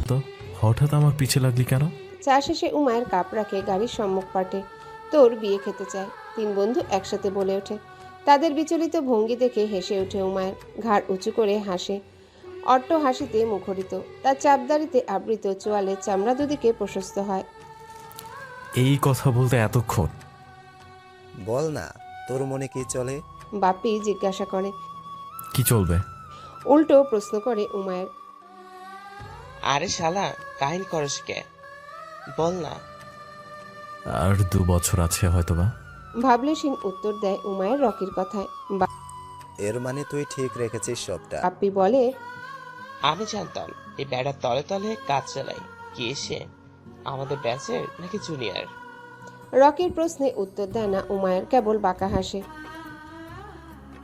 তো হঠাৎ আমার পিছে লাগলি কেন? চা শেষে উমায়ের কাপ রাখে গাড়ির সম্মুখ পাটে। তোর বিয়ে খেতে চায়, তিন বন্ধু একসাথে বলে ওঠে। তাদের বিচলিত ভঙ্গি দেখে হেসে ওঠে উমায়ের, ঘাড় উঁচু করে হাসে। অট্ট হাসিতে মুখরিত, তার চাপদারিতে আবৃত চোয়ালের চামড়া দুদিকে প্রশস্ত হয়। এই কথা বলতে এতক্ষণ? বল না, তোর মনে কি চলে? বাপ্পি জিজ্ঞাসা করে। কি চলবে? উল্টো প্রশ্ন করে উমায়ের। আরে শালা, কাহিনী করস কে? বল না। আর 2 বছর আছে হয়তোবা। ভাবলেশীন উত্তর দেয় উমায়ের রকির কথায়। এর মানে তুই ঠিক রেখেছিস সবটা। বাপ্পি বলে, আমি জানতাম এই ব্যাটার তলে তলে কাজ চালাই। কে সে? আমাদের ব্যাচের নাকি জুনিয়র? রকির প্রশ্নে উত্তর দেয় না উমায়ের, কেবল বাঁকা হাসে।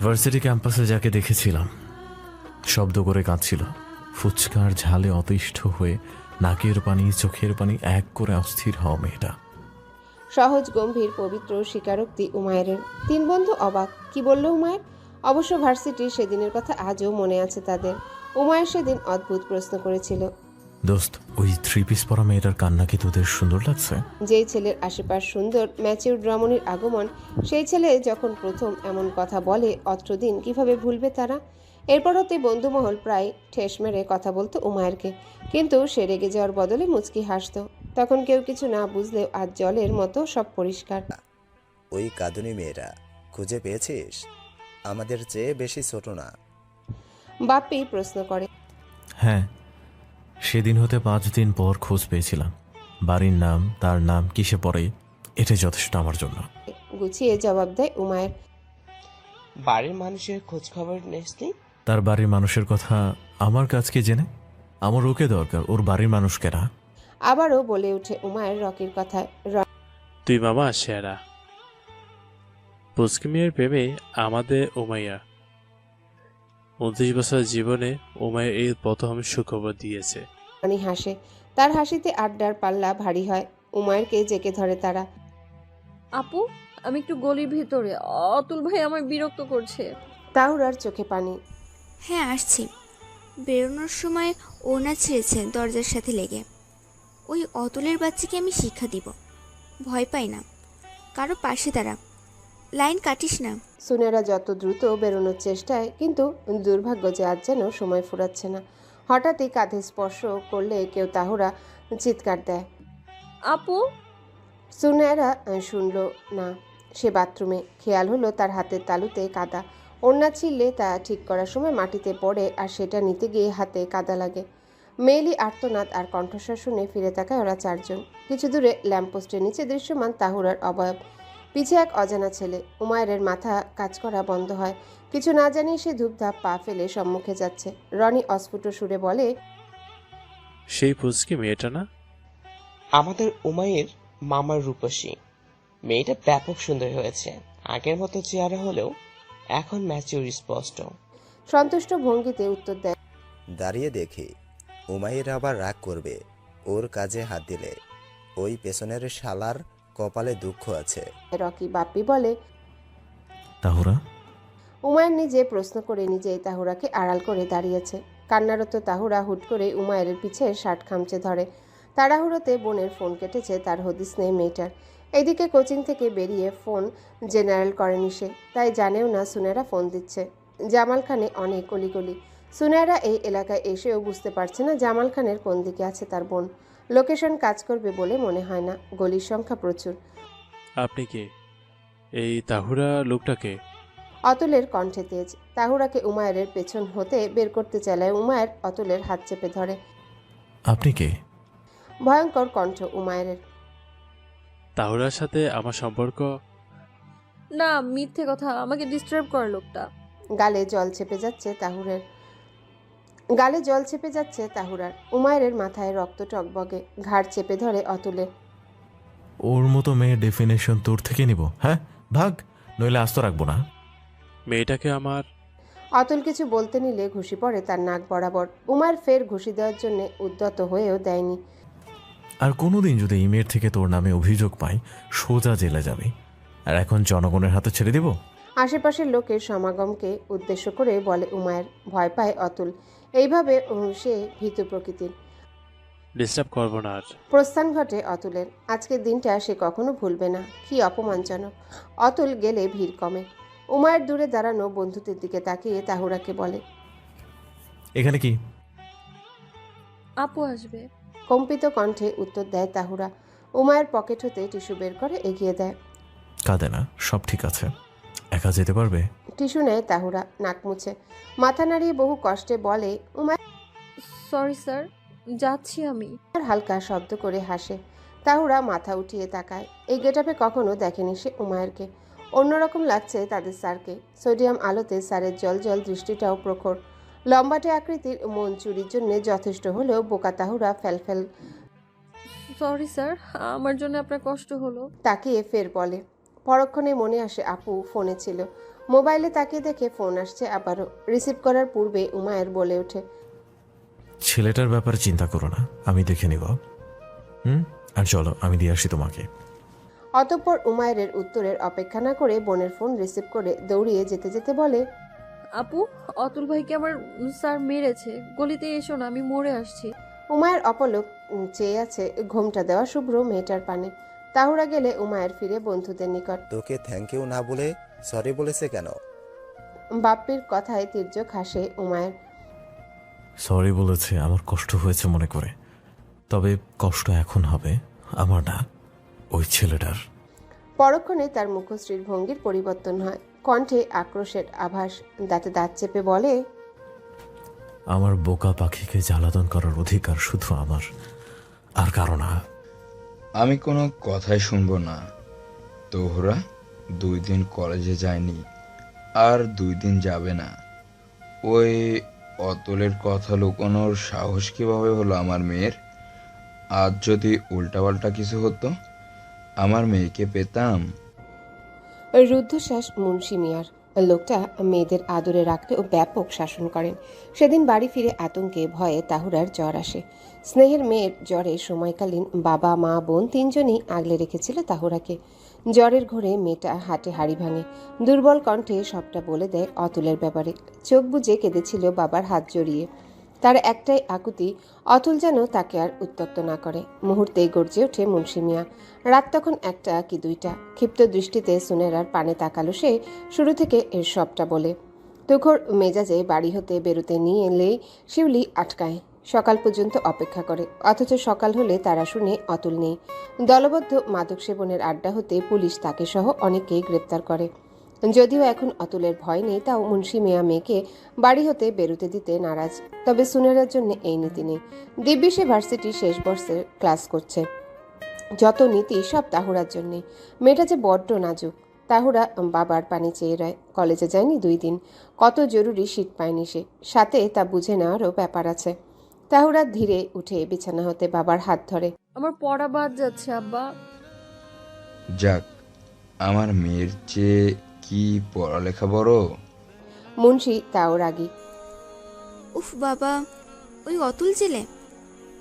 ভার্সিটি ক্যাম্পাসে যাকে দেখেছিলাম শব্দ করে কাঁদছিল, ফুচকার ঝালে অতিষ্ঠ হয়ে নাকের পানি চোখের পানি এক করে অস্থির হওয়া মেয়েটা। সহজ গম্ভীর পবিত্র স্বীকারোক্তি উমায়ের। তিন বন্ধু অবাক, কি বলল উমায়ের? অবশ্য ভার্সিটির সেদিনের কথা আজও মনে আছে তাদের। উমায়ের সেদিন অদ্ভুত প্রশ্ন করেছিল, দোস্ত, ওই 3 পিস পরা মেয়েটার কান্না কি তোদের সুন্দর লাগছে? যেই ছেলের আশেপাশ সুন্দর ম্যাচিউর রমণীর আগমন, সেই ছেলে যখন প্রথম এমন কথা বলে, অত্র দিন কিভাবে ভুলবে তারা? এরপর হতে বন্ধুমহল প্রায় ঠেস মেরে কথা বলতো উমায়েরকে, কিন্তু সে রেগে যাওয়ার বদলে মুচকি হাসতো। তখন কেউ কিছু না বুঝলেও আজ জলের মতো সব পরিষ্কার। ওই কাঁদুনি মেয়েরা খুঁজে পেয়েছিস? আমাদের চেয়ে বেশি ছোট না। বাপ্পি প্রশ্ন করে। হ্যাঁ, সেদিন হতে 5 দিন পর খোঁজ পেয়েছিলাম। বাড়ির নাম, তার নাম, কিসে পড়ে, এটাই যথেষ্ট আমার জন্য। গুছিয়ে জবাব দেয় উমায়ের। বাড়ির মানুষের খোঁজ খবর নেসনি? তার বাড়ির মানুষের কথা আমার কাছকে জেনে আমার ওকে দরকার, ওর বাড়ির মানুষকেরা। আবারও বলে ওঠে উমায়ের রকির কথায়। তুই মামা সেরা। পুচকিমের প্রেমে আমাদের উমাইয়া 29 বছর জীবনে উমাইয়া এই প্রথম সুখবর দিয়েছে। রনি হাসে, তার হাসিতে আড্ডার পাল্লা ভারী হয়। উমায়েরকে জেকে ধরে তারা। আপু, আমি একটু গলির ভেতরে, অতুল ভাই আমায় বিরক্ত করছে। তাহুরার চোখে পানি। হ্যাঁ আসছি। বেরোনোর সময় ওড়না ছিঁড়েছে দরজার সাথে লেগে। ওই অতুলের বাচ্চাকে আমি শিক্ষা দিব। ভয় পাই না, কারো পাশে দাঁড়া, লাইন কাটিস না। সুনেরা যত দ্রুত বেরোনোর চেষ্টায়, কিন্তু দুর্ভাগ্য যে আজ যেন সময় ফুরাচ্ছে না। হঠাৎই কাঁধে স্পর্শ করলে কেউ তাহুরা চিৎকার দেয়। আপু, সুনেরা শুনল না। সে বাথরুমে। খেয়াল হলো তার হাতের তালুতে কাদা। ওড়না ছিঁড়লে তা ঠিক করার সময় মাটিতে পড়ে, আর সেটা নিতে গিয়ে হাতে কাদা লাগে। মেয়েলি আর্তনাদ আর কণ্ঠস্বর শুনে ফিরে তাকায় ওরা চারজন। কিছু দূরে ল্যাম্পপোস্টের নিচে দৃশ্যমান তাহুরার অবয়ব, পিছে এক অজানা ছেলে। উমায়ের মাথা কাজ করা বন্ধ হয়। কিছু না জানিয়ে সে ধূপধাপ পা ফেলে সম্মুখে যাচ্ছে। রনি অস্ফুট সুরে বলে, সেই পুচকি মেয়েটা না? আমাদের উমাইয়ের মামার রূপসী। মেয়েটা ব্যাপক সুন্দর হয়েছে। আগের মতো চেহারা হলেও এখন ম্যাচিউর স্পষ্ট। সন্তুষ্ট ভঙ্গিতে উত্তর দেয় দাঁড়িয়ে দেখি উমাইর আবার রাগ করবে ওর কাজে হাত দিলে। ওই পেছনের শালার কপালে দুঃখ আছে। রকি। বাপ্পি বলে, তাহুরা? উমায়ের নিজে প্রশ্ন করে নিজেই তাহুরাকে আড়াল করে দাঁড়িয়েছে। কান্নারত তাহুরা হুট করে উমায়ের পিছে শার্ট খামচে ধরে। তাড়াহুড়োতে বোনের ফোন কেটেছে তার হদিস নেই মেয়েটার। এদিকে কোচিং থেকে বেরিয়ে ফোন জেনারেল করেনি সে, তাই জানেও না সুনেরা ফোন দিচ্ছে। জামাল খানে অনেক অলিগলি। সুনেরা এই এলাকায় এসেও বুঝতে পারছে না জামাল খানের কোন দিকে আছে তার বোন। লোকেশন কাজ করবে বলে মনে হয় না, গলির সংখ্যা প্রচুর। আপনি কে? এই তাহুরা লোকটাকে? অতুলের কণ্ঠে তেজ। তাহুরাকে উমায়ের পেছন হতে বের করতে চাইলে উমায়ের অতুলের হাত চেপে ধরে। আপনি কে? ভয়ঙ্কর কণ্ঠ উমায়ের। তাহুরার সাথে আমার সম্পর্ক? না, মিথ্যে কথা, আমাকে ডিস্টার্ব করে লোকটা। গালে জল চেপে যাচ্ছে তাহুরার। উমায়ের মাথায় রক্ত টকবগে। ঘাড় চেপে ধরে অতুলের। ওর মতো মেয়ের ডেফিনেশন তোর থেকে নিব? হ্যাঁ, ভাগ, নইলে আস্ত রাখবো না। মেয়েটাকে আমার। অতুল কিছু বলতে নিলে ঘুষি পড়ে তার নাক বরাবর। উমায়ের ফের ঘুষি দেওয়ার জন্য উদ্যত হয়েও দেয়নি। আর কোনোদিন যদি এই মেয়ের থেকে তোর নামে অভিযোগ পাই, সোজা জেলে যাবি। আর এখন জনগণের হাতে ছেড়ে দিব? আশেপাশের লোকের সমাগমকে উদ্দেশ্য করে বলে উমায়ের। ভয় পায় অতুল। এইভাবে সে ভীতু প্রকৃতির। ডিস্টার্ব করবো না আর। প্রস্থান ঘটে অতুলের। আজকের দিনটা সে কখনো ভুলবে না। কি অপমানজনক। অতুল গেলে ভিড় কমে। উমায়ের দূরে দাঁড়ানো বন্ধুদের দিকে তাকিয়ে তাহুরাকে বলে, এখানে কি? আপু আসবে। কম্পিত কণ্ঠে উত্তর দেয় তাহুরা। উমায়ের পকেট হতে টিস্যু বের করে এগিয়ে দেয়। কাঁদে না, সব ঠিক আছে। একা যেতে পারবে? টিস্যু নেয় তাহুরা, নাক মুছে মাথা নাড়িয়ে বহু কষ্টে বলে। উমায়ের সরি স্যার, যাচ্ছি আমি। হালকা শব্দ করে হাসে। তাহুরা মাথা উঠিয়ে তাকায়। এই গেটআপে কখনো দেখেনি সে উমায়েরকে। অন্যরকম লাগছে তাদের স্যারকে। সোডিয়াম আলোতে স্যারের জল দৃষ্টিটাও প্রখর। লম্বাটে আকৃতির, মন চুরির জন্য যথেষ্ট হলেও বোকা তাহুরা ফেলফেল সরি স্যার, আমার জন্য আপনার কষ্ট হলো। তাকিয়ে ফের বলে। পরক্ষণে মনে আসে আপু ফোনে ছিল। মোবাইলে তাকিয়ে দেখে ফোন আসছে আবারও। রিসিভ করার পূর্বে উমায়ের বলে ওঠে, ছেলেটার ব্যাপারে চিন্তা করো না, আমি দেখে নিব। আর চলো, আমি দিয়ে আসি তোমাকে। অতঃপর উমায়ের উত্তরের অপেক্ষা না করে বোনের ফোন রিসিভ করে দৌড়িয়ে যেতে যেতে বলে, আপু, অতুল ভাইকে আমার স্যার মেরেছে। গলিতে এসো না, আমি মরে আসছি। উমায়ের অপলক চেয়ে আছে ঘোমটা দেওয়া শুভ্র মেয়েটার পানে। তাহুরা গেলে উমায়ের ফিরে বন্ধুদের নিকট। তোকে থ্যাংক ইউ না বলে সরি বলেছে কেন? বাপ্পির কথায় তির্যক হাসে উমায়ের। সরি বলেছে আমার কষ্ট হয়েছে মনে করে, তবে কষ্ট এখন হবে আমার না, ওই ছেলেটার। পরক্ষণে তার মুখশ্রীর ভঙ্গির পরিবর্তন হয়। কণ্ঠে আক্রোশের আভাস। দাঁতে দাঁত চেপে বলে, আমার বোকা পাখিকে জ্বালাতন করার অধিকার শুধু আমার, আর কারো না। আমি কোনো কথাই শুনবো না। তোহরা 2 দিন কলেজে যায়নি, আর 2 দিন যাবে না। ওই অতলের কথা লুকোনোর সাহস কিভাবে হলো আমার মেয়ের? আজ যদি উল্টাপাল্টা কিছু হতো, আমার মেয়েকে পেতাম। রুদ্ধশ্বাস মুন্সি মিয়ার। লোকটা মেয়েদের আদরে রাখলেও ব্যাপক শাসন করেন। সেদিন বাড়ি ফিরে আতঙ্কে ভয়ে তাহুরার জ্বর আসে। স্নেহের মেয়ের জ্বরে সময়কালীন বাবা মা বোন 3 জনই আগলে রেখেছিল তাহুরাকে। জ্বরের ঘোরে মেয়েটা হাটে হাড়ি ভাঙে। দুর্বল কণ্ঠে সবটা বলে দেয় অতুলের ব্যাপারে। চোখ বুজে কেঁদেছিল বাবার হাত জড়িয়ে। তার একটাই আকুতি, অতুল যেন তাকে আর উত্ত্যক্ত না করে। মুহূর্তেই গর্জে ওঠে মুন্সি মিয়া। রাত তখন 1টা কি 2টা। ক্ষিপ্ত দৃষ্টিতে সুনেরার পানে তাকালো সে। শুরু থেকে এর সবটা বলে। তুখোর মেজাজে বাড়ি হতে বেরোতে নিয়ে এলেই শিউলি আটকায়। সকাল পর্যন্ত অপেক্ষা করে, অথচ সকাল হলে তারা শুনে অতুল নেই। দলবদ্ধ মাদক সেবনের আড্ডা হতে পুলিশ তাকে সহ অনেককেই গ্রেপ্তার করে। যদিও এখন অতুলের ভয় নেই, তাও মুন্সি মিয়া মেয়েকে বাড়ি হতে বেরোতে দিতে নারাজ। তবে সুনেরার জন্য এই নীতি নেই। দিব্যি সে ভার্সিটি শেষ বর্ষের ক্লাস করছে। যত নীতি সব তাহুরার জন্যে। মেয়েটা যে বড্ড নাজুক। তাহুরা বাবার পানি চেয়ে রয়। কলেজে যায়নি 2 দিন। কত জরুরি সিট পায়নি সে। সাথে তা বুঝে নেওয়ারও ব্যাপার আছে। তাহুরা ধীরে উঠে বিছানা হতে বাবার হাত ধরে। আমার পড়া বাদ যাচ্ছে আব্বা। যাক, আমার মেয়ের চেয়ে কি পড়ালেখা বড়? মুন্সি তাও রাগী। উফ বাবা, ওই অতুল জেলে।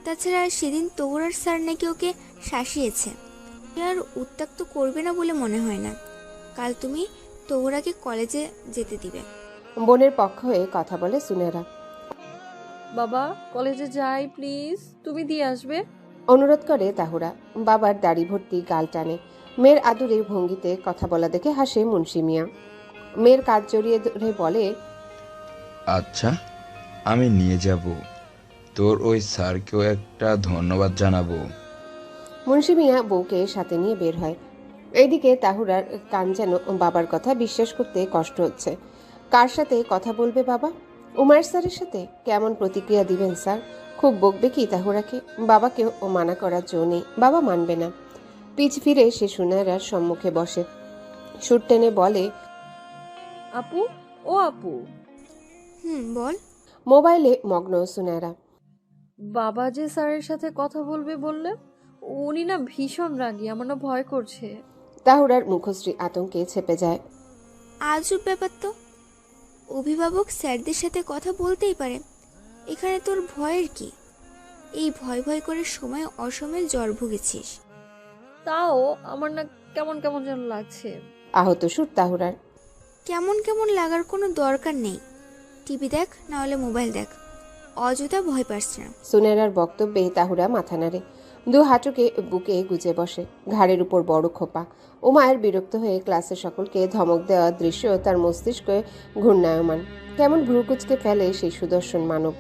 তাছাড়া সেদিন তোহরার স্যার নাকি ওকে শাসিয়েছে। আর উত্ত্যক্ত করবে না বলে মনে হয় না। কাল তুমি তোহরাকে কলেজে যেতে দিবে। বোনের পক্ষ হয়ে কথা বলে সুনেরা। বাবা, কলেজে যাই প্লিজ, তুমি দিয়ে আসবে। অনুরোধ করে তাহুরা। বাবার দাড়ি ভর্তি গাল টানে। মেয়ের আদুরে ভঙ্গিতে কথা বলা দেখে হাসে মুন্সি মিয়া। মেয়ের কাজ জড়িয়ে ধরে বলে, আচ্ছা, আমি নিয়ে যাব। তোর ওই স্যারকেও একটা ধন্যবাদ জানাবো। মুন্সি মিয়া বউকে সাথে নিয়ে বের হয়। এইদিকে তাহুরার কান যেন বাবার কথা বিশ্বাস করতে কষ্ট হচ্ছে। কার সাথে কথা বলবে বাবা? উমায়ের স্যারের সাথে? কেমন প্রতিক্রিয়া দিবেন স্যার? খুব বকবে কি তাহুরাকে? বাবাকেও ও মানা করার জো নেই। বাবা মানবে না। পিছ ফিরে সে সুনায়রার সম্মুখে বসে। সুর টেনে বলে, আপু, ও আপু। বল। মোবাইলে মগ্ন সুনায়রা। বাবা যে স্যারের সাথে কথা বলবে বললে, উনি না ভীষণ রাগী, আমার না ভয় করছে। তাহুরার মুখশ্রী আতঙ্কে ছেপে যায়। আজব ব্যাপার তো। অভিভাবক স্যারদের সাথে কথা বলতেই পারে, এখানে তোর ভয়ের কি? এই ভয় ভয় করে সময় অসময়ে জ্বর ভুগেছিস। তাও আমার না কেমন কেমন যেন লাগছে। আহত সুর তাহুরার। কেমন কেমন লাগার কোনো দরকার নেই। টিভি দেখ, নাহলে মোবাইল দেখ, অযথা ভয় পাস না। সুনেরার বক্তব্যে তাহুরা মাথা নাড়ে, দু হাঁটুকে বুকে গুজে বসে, ঘাড়ের উপর বড় খোপা। উমায়ের বিরক্ত হয়ে ক্লাসের সকলকে ধমক দেওয়ার দৃশ্য তার মস্তিষ্কে ঘূর্ণায়মান। কেমন ভ্রুকুচকে ফেলে সেই সুদর্শন মানব।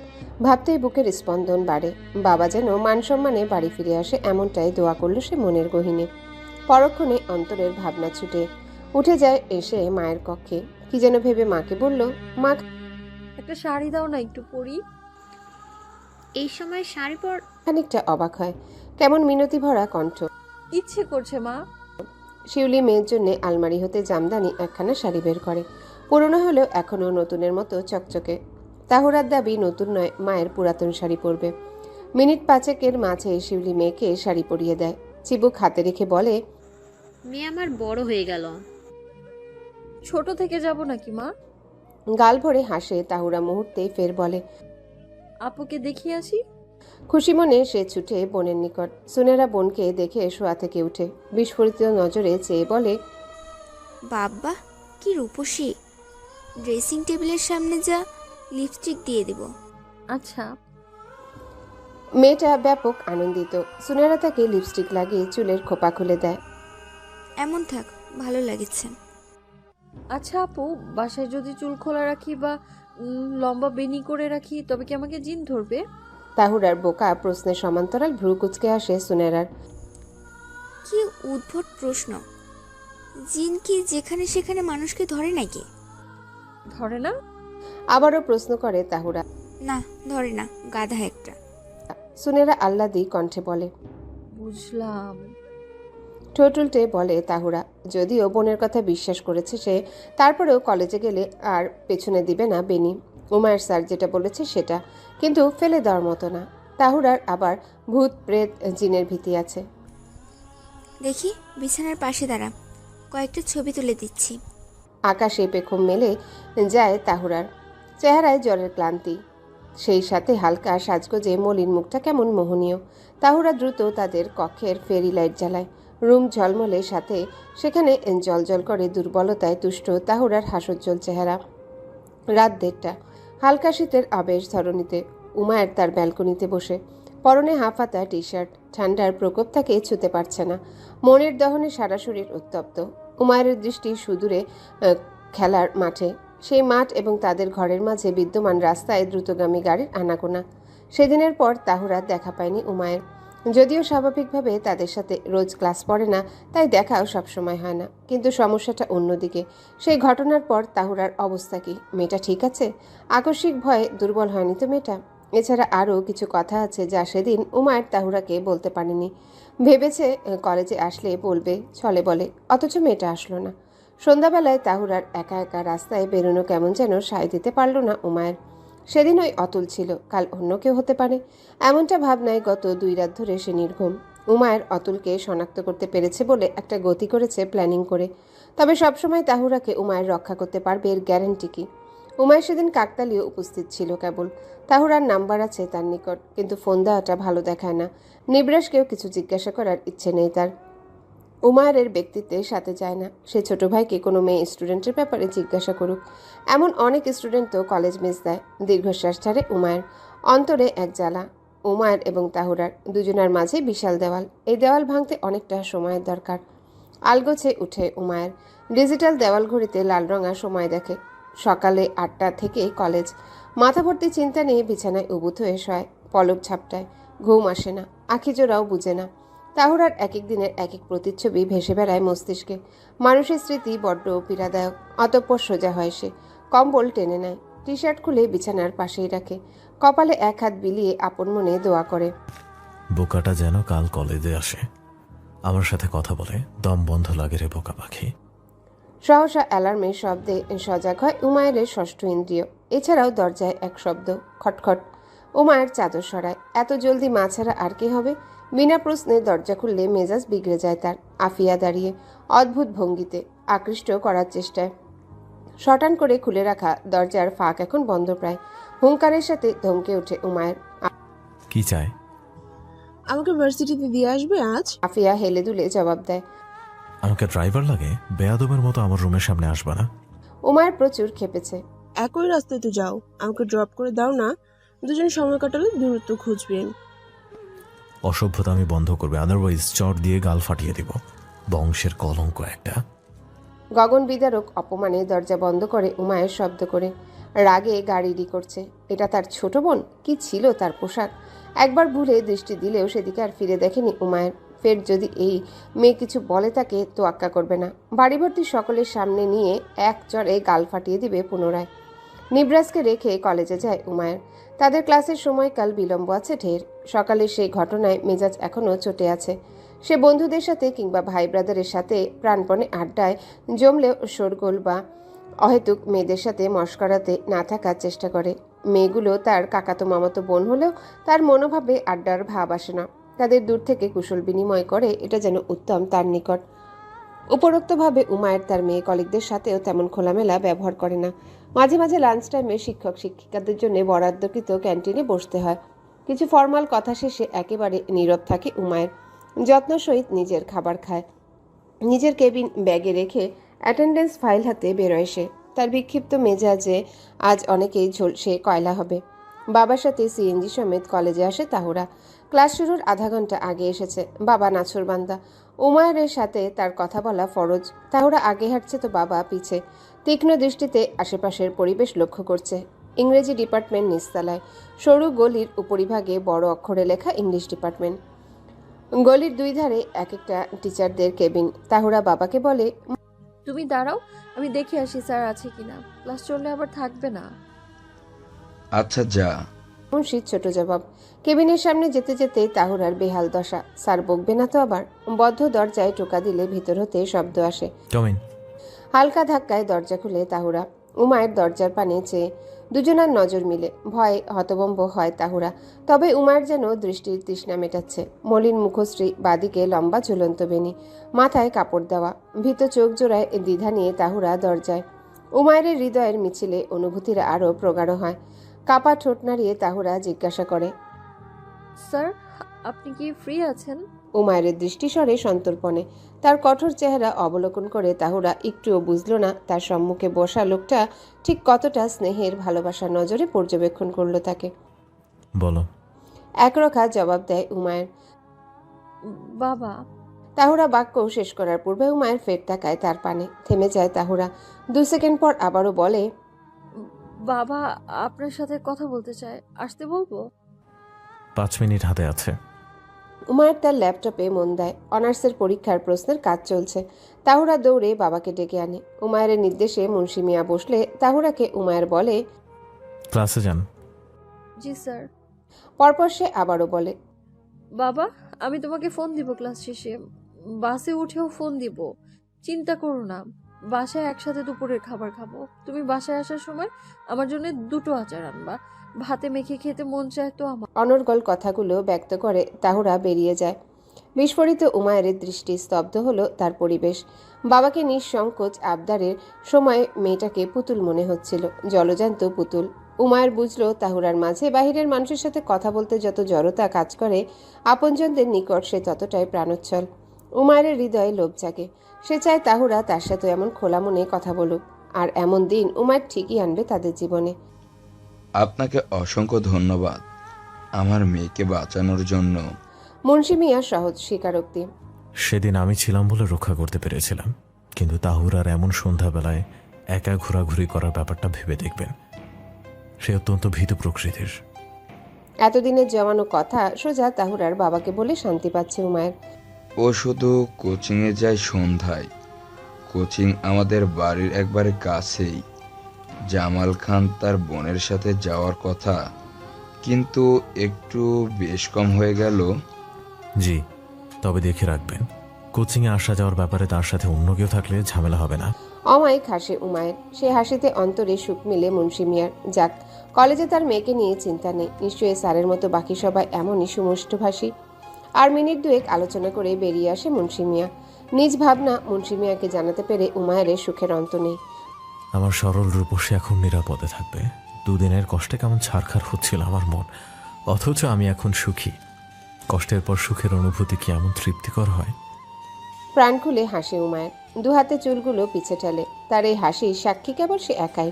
ভাবতেই বুকের স্পন্দন বাড়ে। বাবা যেন মান সম্মানে বাড়ি ফিরে আসে, এমনটাই দোয়া করল সে মনের গহীনে। পরক্ষণে অন্তরের ভাবনা ছুটে উঠে যায় এসে মায়ের কক্ষে। কি যেন ভেবে মাকে বলল, মা একটা শাড়ি দাও না, একটু পরি। এই সময় শাড়ি পর? খানিকটা অবাক হয়, কেমন মিনতি ভরা কণ্ঠ। ইচ্ছে করছে মা। শিউলি মেয়ের জন্য আলমারি হতে জামদানি একখানা শাড়ি বের করে। পুরনো হলেও এখনও নতুনের মতো চকচকে। তাহুরার দাবি নতুন নয়, মায়ের পুরাতন শাড়ি পরবে। মিনিট পাঁচেকের মাঝে শিউলি মেয়েকে শাড়ি পরিয়ে দেয়। চিবুক হাতে রেখে বলে, মেয়ে আমার বড় হয়ে গেল। ছোট থেকে যাব নাকি মা? গাল ভরে হাসে তাহুরা মুহূর্তেই, ফের বলে, আপুকে দেখিয়ে আসি। খুশি মনে সে ছুটে বোনের নিকট। সুনেরা বোনকে দেখে শোয়া থেকে উঠে বিস্ফোরিত নজরে চেয়ে বলে, বাবা কি রূপসী! ড্রেসিং টেবিলের সামনে যা, লিপস্টিক দিয়ে দেব। আচ্ছা। মেয়েটা ব্যাপক আনন্দিত। সুনেরা তাকে লিপস্টিক লাগিয়ে চুলের খোপা খুলে দেয়। এমন থাক, ভালো লাগছে। আচ্ছা আপু, বাসায় যদি চুল খোলা রাখি বা লম্বা বেনি করে রাখি তবে কি আমাকে জিন ধরবে? তাহুরার বোকা প্রশ্নের সমান্তরাল ভ্রু কুচকে আসে সুনেরার। কি উদ্ভট প্রশ্ন! জিন কি যেখানে সেখানে মানুষকে ধরে নাকি? ধরে না? আবারও প্রশ্ন করে তাহুরা। না, ধরে না, গাধা একটা। সুনেরা আহ্লাদি কণ্ঠে বলে, বুঝলাম। ঠোঁট উল্টে বলে তাহুরা। যদিও বোনের কথা বিশ্বাস করেছে সে, তারপরেও কলেজে গেলে আর পেছনে দিবে না বেনি। উমায়ের স্যার যেটা বলেছে সেটা, কিন্তু ফেলে দেওয়ার মতো না। তাহুরার আবার ভূত প্রেত জিনের ভীতি আছে। দেখি, বিছানার পাশে দাঁড়া, কয়েকটা ছবি তুলে দিচ্ছি। আকাশে পেখম মেলে যায় তাহুরার চেহারায় জ্বরের ক্লান্তি, সেই সাথে হালকা সাজগোজে মলিন মুখটা কেমন মোহনীয়। তাহুরা দ্রুত তাদের কক্ষের ফেরি লাইট জ্বালায়। রুম ঝলমলে, সাথে সেখানে জলজল করে দুর্বলতায় তুষ্ট তাহুরার হাসজ্জ্বল চেহারা। রাত 1:30, হালকা শীতের আবেশ ধরণীতে। উমায়ের তার ব্যালকনিতে বসে, পরনে হাফহাতা টি শার্ট। ঠান্ডার প্রকোপ তাকে ছুতে পারছে না। মনের দহনে সারা শরীর উত্তপ্ত। উমায়ের দৃষ্টি সুদূরে খেলার মাঠে, সেই মাঠ এবং তাদের ঘরের মাঝে বিদ্যমান রাস্তায় দ্রুতগামী গাড়ির আনাগোনা। সেদিনের পর তাহুরা দেখা পায়নি উমায়ের। যদিও স্বাভাবিকভাবে তাদের সাথে রোজ ক্লাস পড়ে না, তাই দেখাও সবসময় হয় না। কিন্তু সমস্যাটা অন্যদিকে। সেই ঘটনার পর তাহুরার অবস্থা কি? মেয়েটা ঠিক আছে? আকস্মিক ভয়ে দুর্বল হয়নি তো মেয়েটা? এছাড়া আরও কিছু কথা আছে যা সেদিন উমায়ের তাহুরাকে বলতে পারেনি। ভেবেছে কলেজে আসলে বলবে, ছলে বলে, অথচ মেয়েটা আসলো না। সন্ধ্যাবেলায় তাহুরার একা একা রাস্তায় বেরোনো কেমন যেন সায় দিতে পারল না উমায়ের। সেদিন ওই অতুল ছিল, কাল অন্য কেউ হতে পারে, এমনটা ভাবনায় গত 2 রাত ধরে সে নির্ঘুম। উমায়ের অতুলকে শনাক্ত করতে পেরেছে বলে একটা গতি করেছে প্ল্যানিং করে। তবে সবসময় তাহুরাকে উমায়ের রক্ষা করতে পারবে এর গ্যারান্টি কি? উমায়ের সেদিন কাকতালীয় উপস্থিত ছিল কেবল। তাহুরার নাম্বার আছে তার নিকট, কিন্তু ফোন দেওয়াটা ভালো দেখায় না। নিবরাসকেও কিছু জিজ্ঞাসা করার ইচ্ছে নেই তার। উমায়ের ব্যক্তিত্বের সাথে যায় না সে ছোট ভাইকে কোনো মেয়ে স্টুডেন্টের ব্যাপারে জিজ্ঞাসা করুক। এমন অনেক স্টুডেন্ট তো কলেজ মিস দেয়। দীর্ঘশ্বাস ছাড়ে উমায়ের। অন্তরে এক জ্বালা। উমায়ের এবং তাহুরার দুজনের মাঝে বিশাল দেওয়াল। এই দেওয়াল ভাঙতে অনেকটা সময়ের দরকার। আলগোছে উঠে উমায়ের। ডিজিটাল দেওয়াল ঘড়িতে লাল রঙা সময় দেখে। সকালে 8টা থেকে কলেজ। মাথা ভর্তি চিন্তা নিয়ে বিছানায় উবুত হয়ে শয়। পলক ঝাপটায়, ঘুম আসে না, আখি জোড়াও বুঝে না। তাহুরার এক এক দিনের এক এক প্রতিচ্ছবি ভেসে বেড়ায় মস্তিষ্কে। মানুষের স্মৃতি বড্ড পীড়াদায়ক। অতঃপর সোজা হয় সে, কম্বল টেনে নেয়, টি শার্ট খুলে বিছানার পাশেই রাখে, কপালে এক হাত বিলিয়ে আপন মনে দোয়া করে, বোকাটা যেন কাল কলেজে আসে, আমার সাথে কথা বলে, দম বন্ধ লাগে রে বোকা পাখি। সহসা অ্যালার্মের শব্দে সজাগ হয় উমায়ের ষষ্ঠ ইন্দ্রিয়। এছাড়াও দরজায় এক শব্দ, খটখট। উমায়ের চাদর সরায়। এত জলদি মা ছাড়া আর কে হবে? বিনা প্রশ্নে দরজা খুললে মেজাজ বিগড়ে যায় তার। আফিয়া দাঁড়িয়ে অদ্ভুত ভঙ্গিতে, আকৃষ্ট করার চেষ্টায়। শটান করে খুলে রাখা দরজার ফাঁক এখন বন্ধ প্রায়। হুঙ্কারের সাথে ধমকে ওঠে উমায়ের। কি চায়? আমাকে ভার্সিটিতে দিয়ে আসবে আজ? আফিয়া হেলে দুলে জবাব দেয়, আমাকে ড্রাইভার লাগে? বেয়াদবের মতো আমার রুমের সামনে আসবা না। উমায়ের প্রচুর খেপেছে। একই রাস্তায় তো যাও, আমাকে ড্রপ করে দাও না। দুজন সময় কাটালে দূরত্ব খুঁজবেন। অসভ্যতা আমি বন্ধ করবে, আদারওয়াইজ চট দিয়ে গাল ফাটিয়ে দেব। বংশের কলঙ্ক একটা। গগন বিদারক অপমানে দরজা বন্ধ করে উমায়ের শব্দ করে। রাগে গাড়িডি করছে। এটা তার ছোট বোন? কি ছিল তার পোশাক? একবার ভুলে দৃষ্টি দিলেও সেদিকে আর ফিরে দেখেনি উমায়ের। ফের যদি এই মেয়ে কিছু বলে তাকে তোয়াক্কা করবে না। বাড়িভর্তি সকলের সামনে নিয়ে এক চড়ে গাল ফাটিয়ে দিবে পুনরায়। নিব্রাসকে রেখে কলেজে যায় উমায়ের। তাদের ক্লাসের সময়কাল বিলম্ব আছে ঢের। সকালের সেই ঘটনায় মেজাজ এখনও চটে আছে। সে বন্ধুদের সাথে কিংবা ভাই ব্রাদারের সাথে প্রাণপণে আড্ডায় জমলেও শোরগোল বা অহেতুক মেয়েদের সাথে মশকরাতে না থাকার চেষ্টা করে। মেয়েগুলো তার কাকাতো মামাতো বোন হলেও তার মনোভাবে আড্ডার ভাব আসে না। তাদের দূর থেকে কুশল বিনিময় করে, এটা যেন উত্তম তার নিকট। উপরোক্তভাবে উমায়ের তার মেয়ে কলিগদের সাথেও তেমন খোলামেলা ব্যবহার করে না। মাঝে মাঝে লাঞ্চ টাইমে শিক্ষক শিক্ষিকাদের জন্য বরাদ্দকৃত ক্যান্টিনে বসতে হয়। কিছু ফর্মাল কথা শেষে একেবারে নীরব থাকে উমায়ের। যত্ন সহিত নিজের খাবার খায়। নিজের কেবিন ব্যাগে রেখে অ্যাটেন্ডেন্স ফাইল হাতে বেরোয় সে। তার বিক্ষিপ্ত মেজাজে আজ অনেকেই ঝলসে কয়লা হবে। বাবার সাথে সিএনজি সমেত কলেজে আসে তাহুরা। ক্লাস শুরুর আধা ঘন্টা আগে এসেছে। বাবা নাছোড়বান্দা। উমায়ের সাথে তার কথা বলা ফরজ। তাহুরা আগে হাঁটছে তো বাবা পিছে। তীক্ষ্ণ দৃষ্টিতে আশেপাশের পরিবেশ লক্ষ্য করছে। ইংরেজি ডিপার্টমেন্ট নিচতলায়। সরু গলির উপরিভাগে বড় অক্ষরে লেখা ইংলিশ ডিপার্টমেন্ট। গলির দুই ধারে এক একটা টিচারদের কেবিন। তাহুরা বাবাকে বলে, তুমি দাঁড়াও, আমি দেখে আসি স্যার আছে কিনা। ক্লাস চললে আবার থাকবে না। আচ্ছা যা। মুন্সির ছোট জবাব। কেবিনের সামনে যেতে যেতে তাহুরার বেহাল দশা। স্যার বকবে না তো আবার? বদ্ধ দরজায় টোকা দিলে ভিতর হতে শব্দ আসে। হালকা ধাক্কায় দরজা খুলে তাহুরা। উমায়ের দরজার পানে চেয়ে। দুজনার নজর মিলে। ভয়ে হতবম্ব হয় তাহুরা। তবে উমায়ের যেন দৃষ্টির তৃষ্ণা মেটাচ্ছে। মলিন মুখশ্রী, বাদিকে লম্বা ঝুলন্ত বেনি, মাথায় কাপড় দেওয়া। ভীত চোখ জোড়ায় দ্বিধা নিয়ে তাহুরা দরজায়। উমায়ের হৃদয়ের মিছিলে অনুভূতিরা আরও প্রগাঢ় হয়। কাপা ঠোঁট নাড়িয়ে তাহুরা জিজ্ঞাসা করে, স্যার আপনি কি ফ্রি আছেন? উমায়ের দৃষ্টি সরে সন্তর্পণে। তার কঠোর চেহারা অবলোকন করে তাহুরা একটুও বুঝল না তার সম্মুখে বসা লোকটা ঠিক কতটা স্নেহের ভালোবাসার নজরে পর্যবেক্ষণ করলো তাকে। বলো। একরক্ষা জবাব দেয় উমায়ের। বাবা। তাহুরা বাক্য শেষ করার পূর্বে উমায়ের ফের তাকায় তার পানে। থেমে যায় তাহুরা। 2 সেকেন্ড পর আবারও বলে, বাবা আপনার সাথে কথা বলতে চায়, আসতে বলবো? 5 মিনিট হাতে আছে। উমায়ের তার ল্যাপটপে মন দেয়। অনার্সের পরীক্ষার প্রশ্নের কাজ চলছে। তাহুরা দৌড়ে বাবাকে ডেকে আনে। উমায়ের নির্দেশে মুন্সি মিয়া বসলে তাহুরাকে উমায়ের বলে, ক্লাসে যান। জি স্যার। পরপর সে আবারও বলে, বাবা আমি তোমাকে ফোন দিব ক্লাস শেষে। বাসে উঠেও ফোন দিব। চিন্তা করো না, বাসায় একসাথে দুপুরের খাবার খাবো। তুমি বাসায় আসার সময় আমার জন্য 2টো আচার আনবা। ভাতে মেখে খেতে মন চায় তো আমার। অনর্গল কথাগুলো ব্যক্ত করে তাহুরা বেরিয়ে যায়। বিস্ফোরিত উমায়ের দৃষ্টি স্তব্ধ হলো তার পরিবেশ। বাবাকে নিঃসংকোচ আবদারের সময় মেয়েটাকে পুতুল মনে হচ্ছিল, জলজান্ত পুতুল। উমায়ের বুঝল তাহুরার মাঝে বাহিরের মানুষের সাথে কথা বলতে যত জড়তা কাজ করে, আপনজনদের নিকট সে ততটাই প্রাণোচ্ছল। উমায়ের হৃদয়ে লোভ জাগে। সে চায় তাহুরা তার সাথে এমন খোলা মনে কথা বলুক। আর এমন দিন উমায়ের ঠিকই আনবে তাদের জীবনে। আপনাকে অসংখ্য ধন্যবাদ আমার মেয়েকে বাঁচানোর জন্য। মুন্সি মিয়া সহজ স্বীকারোক্তি। সেদিন আমি ছিলাম বলে রক্ষা করতে পেরেছিলাম, কিন্তু তাহুরার এমন সন্ধ্যাবেলায় একা ঘোরাঘুরি করার ব্যাপারটা ভেবে দেখবেন। সে অত্যন্ত ভীত প্রকৃতির। এতদিনের জমানো কথা সোজা তাহুরার বাবাকে বলে শান্তি পাচ্ছে উমায়ের। ও শুধু কোচিংয়ে যায় সন্ধ্যায়। কোচিং আমাদের বাড়ির একবারে কাছেই। জামাল খান তার বোনের সাথে যাওয়ার কথা, কিন্তু একটু বেশ কম হয়ে গেল। জি, তবে দেখে রাখবেন কোচিংয়ে আসা যাওয়ার ব্যাপারে তার সাথে অন্য কেউ থাকলে ঝামেলা হবে না। অমায়িক হাসে উমায়ের। সে হাসিতে অন্তরে সুখ মিলে মুন্সি মিয়ার। যাক, কলেজে তার মেয়েকে নিয়ে চিন্তা নেই। নিশ্চয়ই স্যারের মতো বাকি সবাই এমনই সুমুষ্টভাষী। আর মিনিট 2 আলোচনা করে বেরিয়ে আসে মুন্সি মিয়া। নিজ ভাবনা মুন্সি মিয়াকে জানাতে পেরে উমায়ের সুখের অন্ত নেই। আমার সরল রূপসী এখন নিরাপদে থাকবে। 2 দিনের কষ্টে কেমন ছারখার হচ্ছিল আমার মন, অথচ আমি এখন সুখী। কষ্টের পর সুখের অনুভূতি কি এমন তৃপ্তিকর হয়? প্রাণ খুলে হাসে উমায়ের। দু হাতে চুলগুলো পিছে ঠেলে। তার এই হাসির সাক্ষী কেবল সে একাই।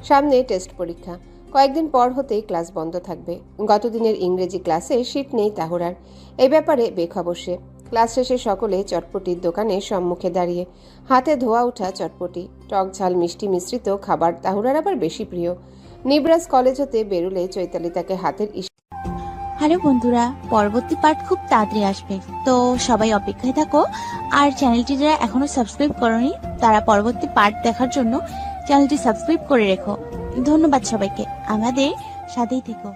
সামনে টেস্ট পরীক্ষা, কয়েকদিন পর হতেই ক্লাস বন্ধ থাকবে। গতদিনের ইংরেজি ক্লাসে শীট নেই তাহুরার, এই ব্যাপারে বেখবর সে। ক্লাস শেষে সকলে চটপটির দোকানে সম্মুখে দাঁড়িয়ে, হাতে ধোয়া ওঠা চটপটি, টক ঝাল মিষ্টি মিশ্রিত খাবার তাহুরার আবার বেশি প্রিয়। নিবরাজ কলেজ হতে বেরুলে চৈতালি তাকে হাতের হ্যালো বন্ধুরা, পরবর্তী পার্ট খুব তাড়াতাড়ি আসবে, তো সবাই অপেক্ষায় থাকো। আর চ্যানেলটি যারা এখনো সাবস্ক্রাইব করনি তারা পরবর্তী পার্ট দেখার জন্য চ্যানেলটি সাবস্ক্রাইব করে রেখো। ধন্যবাদ সবাইকে, আমাদের সাথেই থেকো।